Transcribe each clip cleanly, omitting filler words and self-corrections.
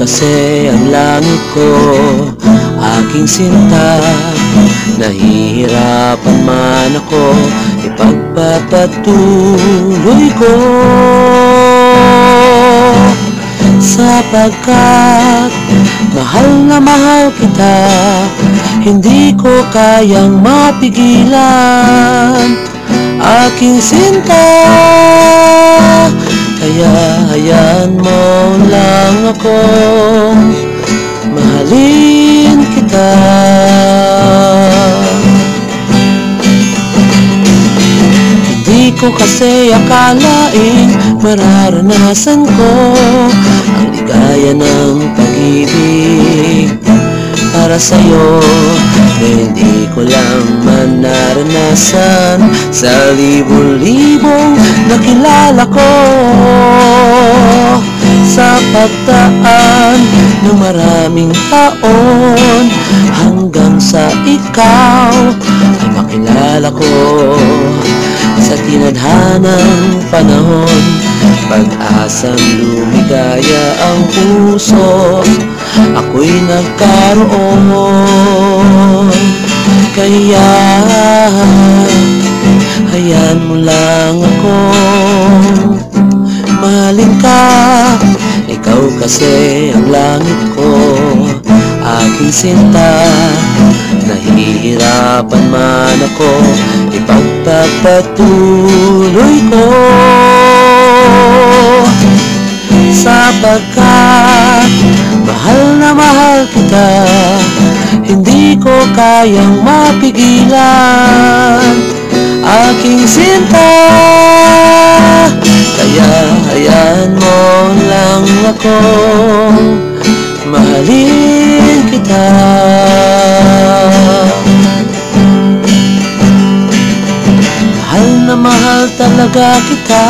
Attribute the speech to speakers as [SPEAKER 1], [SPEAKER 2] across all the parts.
[SPEAKER 1] kasi ang langit ko, aking sinta. Nahihirapan man ako, ipagpapatuloy ko, sapagkat mahal na mahal kita. Hindi ko kayang mapigilan, aking sinta. Kaya hayaan mo lang akong mahalin kita. Hindi ko kasi akalaing mararanasan ko ang ligaya ng pag-ibig para sa'yo, na hindi ko lang man naranasan sa libo-libong nakilala ko. Sa pagdaan ng maraming taon, hanggang sa ikaw ay makilala ko. Sa tinadhanang panahon, pag-asang lumigaya ang puso, ako'y nagkaroon. Kaya hayaan mo lang akong mahalin ka. Ikaw kasi ang langit ko, aking sinta. Nahihirapan man ako, ipagpapatuloy ko, sapagkat mahal na mahal kita. Hindi ko kayang mapigilan, aking sinta. Kaya hayaan mo lang akong mahalin kita. Mahal na mahal talaga kita,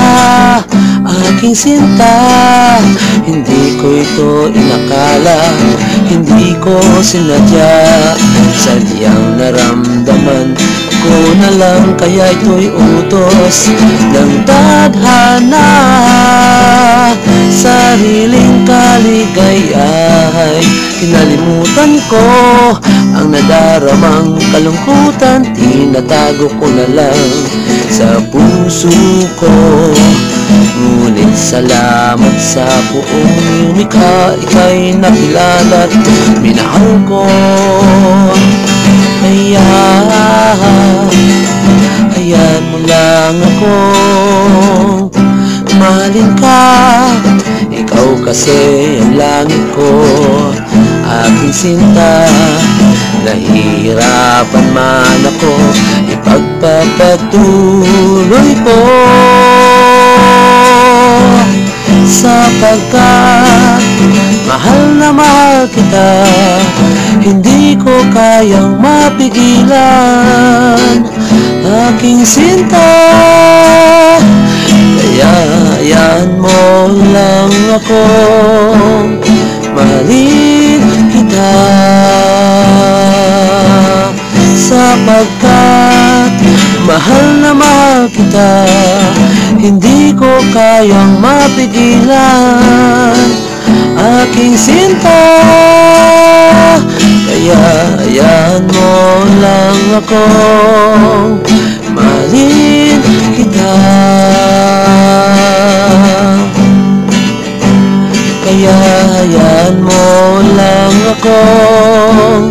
[SPEAKER 1] aking sinta. Hindi ko ito inakala, hindi ko sinadya, sadyang naramdaman ko na lang. Kaya ito'y utos ng tadhana, sariling kaligayahay. Kinalimutan ko ang nadaramang kalungkutan, tinatago ko na lang sa puso ko. Ngunit salamat sa buong lumikha, ika'y nakilala at minahal ko. Kaya hayaan mo lang akong mahalin ka. Ikaw kasi ang langit ko, aking sinta. Nahihirapan man ako, ipagpapatuloy ko, sapagkat mahal na mahal kita. Hindi ko kayang mapigilan, aking sinta. Kaya hayaan mo lang akong mahalin kita, sapagkat mahal na mahal kita. Hindi ko kayang mapigilan, aking sinta. Kaya hayaan mo lang akong mahalin kita. Kaya hayaan mo lang akong